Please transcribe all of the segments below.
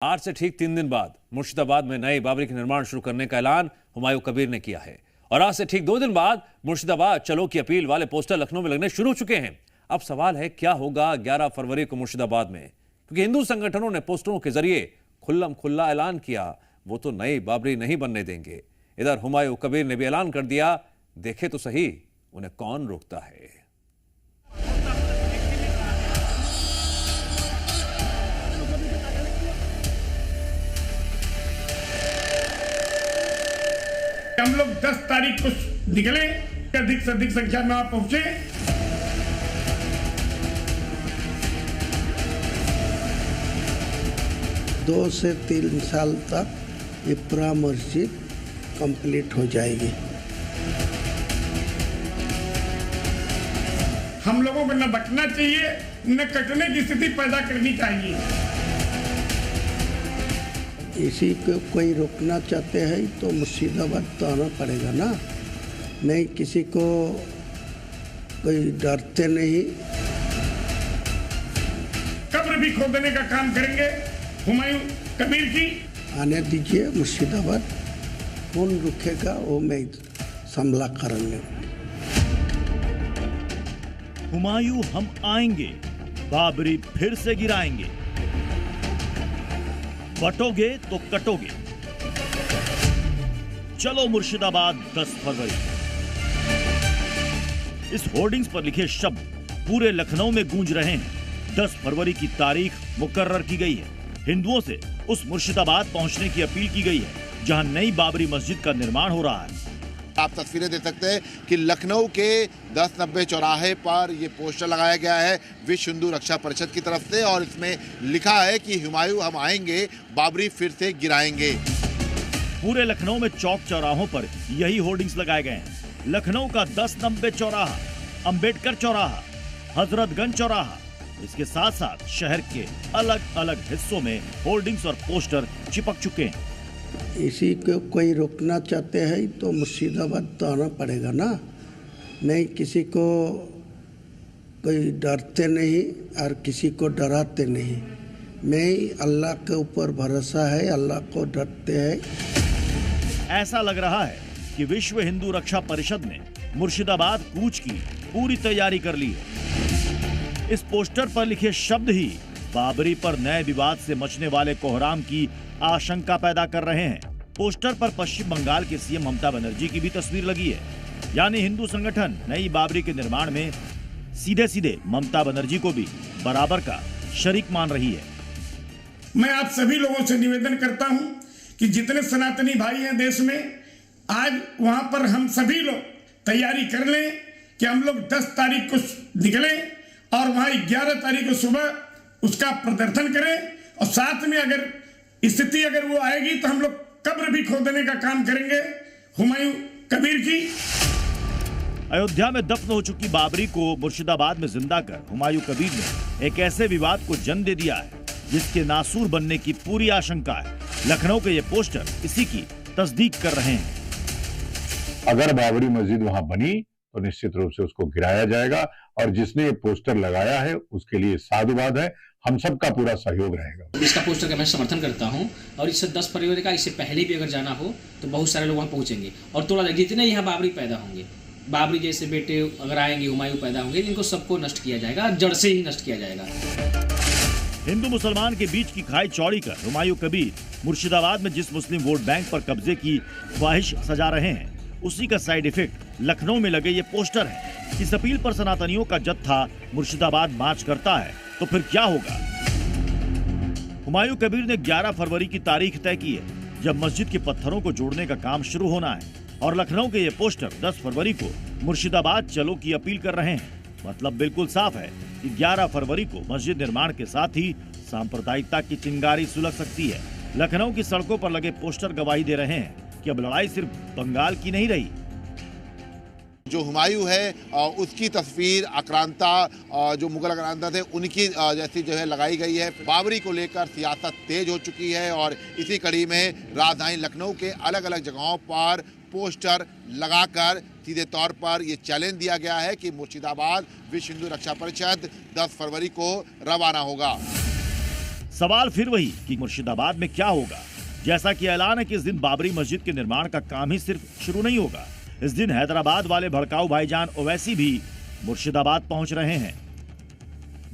आज से ठीक 3 दिन बाद मुर्शिदाबाद में नए बाबरी का निर्माण शुरू करने का ऐलान हुमायूं कबीर ने किया है। और आज से ठीक 2 दिन बाद मुर्शिदाबाद चलो की अपील वाले पोस्टर लखनऊ में लगने शुरू हो चुके हैं। अब सवाल है क्या होगा 11 फरवरी को मुर्शिदाबाद में, क्योंकि हिंदू संगठनों ने पोस्टरों के जरिए खुल्लम खुल्ला ऐलान किया वो तो नई बाबरी नहीं बनने देंगे। इधर हुमायूं कबीर ने भी ऐलान कर दिया, देखे तो सही उन्हें कौन रोकता है। हम लोग 10 तारीख को निकले, अधिक से अधिक संख्या में आप पहुंचे। दो से 3 साल तक ये पूरा मस्जिद कंप्लीट हो जाएगी। हम लोगों को न बटना चाहिए न कटने की स्थिति पैदा करनी चाहिए। इसी को कोई रोकना चाहते हैं तो मुर्शिदाबाद तो आना पड़ेगा ना। नहीं, किसी को कोई डरते नहीं। कब्र भी खोदने का काम करेंगे हुमायूं कबीर की। आने दीजिए मुर्शिदाबाद, कौन रुकेगा वो मैं संभला करेंगे। हुमायूं हम आएंगे, बाबरी फिर से गिराएंगे, बटोगे तो कटोगे। चलो मुर्शिदाबाद 10 फरवरी। इस होर्डिंग्स पर लिखे शब्द पूरे लखनऊ में गूंज रहे हैं। 10 फरवरी की तारीख मुकर्रर की गई है। हिंदुओं से उस मुर्शिदाबाद पहुंचने की अपील की गई है जहां नई बाबरी मस्जिद का निर्माण हो रहा है। आप तस्वीरें देख सकते हैं कि लखनऊ के 1090 चौराहे पर ये पोस्टर लगाया गया है विश्व हिंदू रक्षा परिषद की तरफ से, और इसमें लिखा है कि हुमायूं हम आएंगे, बाबरी फिर से गिराएंगे। पूरे लखनऊ में चौक चौराहों पर यही होर्डिंग्स लगाए गए हैं। लखनऊ का 1090 चौराहा, अंबेडकर चौराहा, हजरतगंज चौराहा, इसके साथ साथ शहर के अलग अलग हिस्सों में होर्डिंग्स और पोस्टर चिपक चुके हैं। इसी को कोई रोकना चाहते हैं तो मुर्शिदाबाद तो आना पड़ेगा ना। नहीं, किसी को कोई डरते नहीं और किसी को डराते नहीं। मैं अल्लाह के ऊपर भरोसा है, अल्लाह को डरते हैं। ऐसा लग रहा है कि विश्व हिंदू रक्षा परिषद ने मुर्शिदाबाद कूच की पूरी तैयारी कर ली है। इस पोस्टर पर लिखे शब्द ही बाबरी पर नए विवाद से मचने वाले कोहराम की आशंका पैदा कर रहे हैं। पोस्टर पर पश्चिम बंगाल के सीएम ममता बनर्जी की भी तस्वीर लगी है। यानी हिंदू संगठन नई बाबरी के निर्माण में सीधे सीधे ममता बनर्जी को भी बराबर का शरीक मान रही है। मैं आप सभी लोगों से निवेदन करता हूं कि जितने सनातनी भाई हैं देश में, आज वहां पर हम सभी लोग तैयारी कर लें कि हम लोग 10 तारीख को निकले और वहां 11 तारीख को सुबह उसका प्रदर्शन करें। और साथ में अगर स्थिति अगर वो आएगी तो हम लोग कब्र भी खोदने का काम करेंगे हुमायूं कबीर की। अयोध्या में दफन हो चुकी बाबरी को मुर्शिदाबाद में जिंदा कर हुमायूं कबीर ने एक ऐसे विवाद को जन्म दे दिया है जिसके नासूर बनने की पूरी आशंका है। लखनऊ के ये पोस्टर इसी की तस्दीक कर रहे हैं। अगर बाबरी मस्जिद वहां बनी तो निश्चित रूप से उसको गिराया जाएगा, और जिसने ये पोस्टर लगाया है उसके लिए साधुवाद है। हम सबका पूरा सहयोग रहेगा। इसका पोस्टर का मैं समर्थन करता हूं, और इससे 10 फरवरी का, इससे पहले भी अगर जाना हो तो बहुत सारे लोग वहां पहुंचेंगे। और थोड़ा जितने यहाँ बाबरी पैदा होंगे, बाबरी जैसे बेटे अगर आएंगे, हुमायूं पैदा होंगे, इनको सबको नष्ट किया जाएगा, जड़ से ही नष्ट किया जाएगा। हिंदू मुसलमान के बीच की खाई चौड़ी कर हुमायूं कबीर मुर्शिदाबाद में जिस मुस्लिम वोट बैंक पर कब्जे की ख्वाहिश सजा रहे हैं, उसी का साइड इफेक्ट लखनऊ में लगे ये पोस्टर है। इस अपील पर सनातनियों का जत्था मुर्शिदाबाद मार्च करता है तो फिर क्या होगा? हुमायूं कबीर ने 11 फरवरी की तारीख तय की है जब मस्जिद के पत्थरों को जोड़ने का काम शुरू होना है, और लखनऊ के ये पोस्टर 10 फरवरी को मुर्शिदाबाद चलो की अपील कर रहे हैं। मतलब बिल्कुल साफ है कि 11 फरवरी को मस्जिद निर्माण के साथ ही सांप्रदायिकता की चिंगारी सुलग सकती है। लखनऊ की सड़कों पर लगे पोस्टर गवाही दे रहे हैं कि अब लड़ाई सिर्फ बंगाल की नहीं रही। जो हुमायूं है उसकी तस्वीर आक्रांता, जो मुगल आक्रांता थे उनकी जैसी जो है लगाई गई है। बाबरी को लेकर सियासत तेज हो चुकी है, और इसी कड़ी में राजधानी लखनऊ के अलग अलग जगहों पर पोस्टर लगाकर सीधे तौर पर ये चैलेंज दिया गया है कि मुर्शिदाबाद विश्व हिंदू रक्षा परिषद 10 फरवरी को रवाना होगा। सवाल फिर वही कि मुर्शिदाबाद में क्या होगा। जैसा कि ऐलान है कि इस दिन बाबरी मस्जिद के निर्माण का काम ही सिर्फ शुरू नहीं होगा। इस दिन हैदराबाद वाले भड़काऊ भाईजान ओवैसी भी मुर्शिदाबाद पहुंच रहे हैं।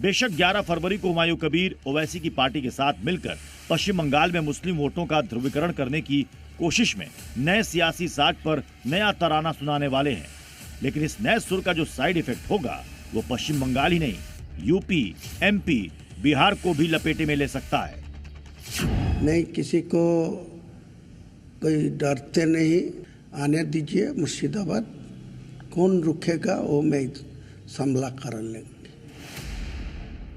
बेशक 11 फरवरी को हुमायूं कबीर ओवैसी की पार्टी के साथ मिलकर पश्चिम बंगाल में मुस्लिम वोटों का ध्रुवीकरण करने की कोशिश में नए सियासी साज पर नया तराना सुनाने वाले हैं। लेकिन इस नए सुर का जो साइड इफेक्ट होगा वो पश्चिम बंगाल ही नहीं, यूपी, एमपी, बिहार को भी लपेटे में ले सकता है। नहीं, किसी को कोई डरते नहीं, आने दीजिए मुर्शिदाबाद, कौन रुकेगा वो मैं संभला कर लेंगे।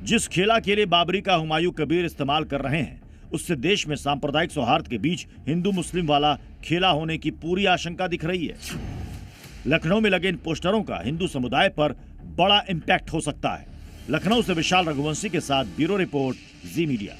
जिस खेला के लिए बाबरी का हुमायूं कबीर इस्तेमाल कर रहे हैं उससे देश में सांप्रदायिक सौहार्द के बीच हिंदू मुस्लिम वाला खेला होने की पूरी आशंका दिख रही है। लखनऊ में लगे इन पोस्टरों का हिंदू समुदाय पर बड़ा इम्पैक्ट हो सकता है। लखनऊ से विशाल रघुवंशी के साथ ब्यूरो रिपोर्ट, जी मीडिया।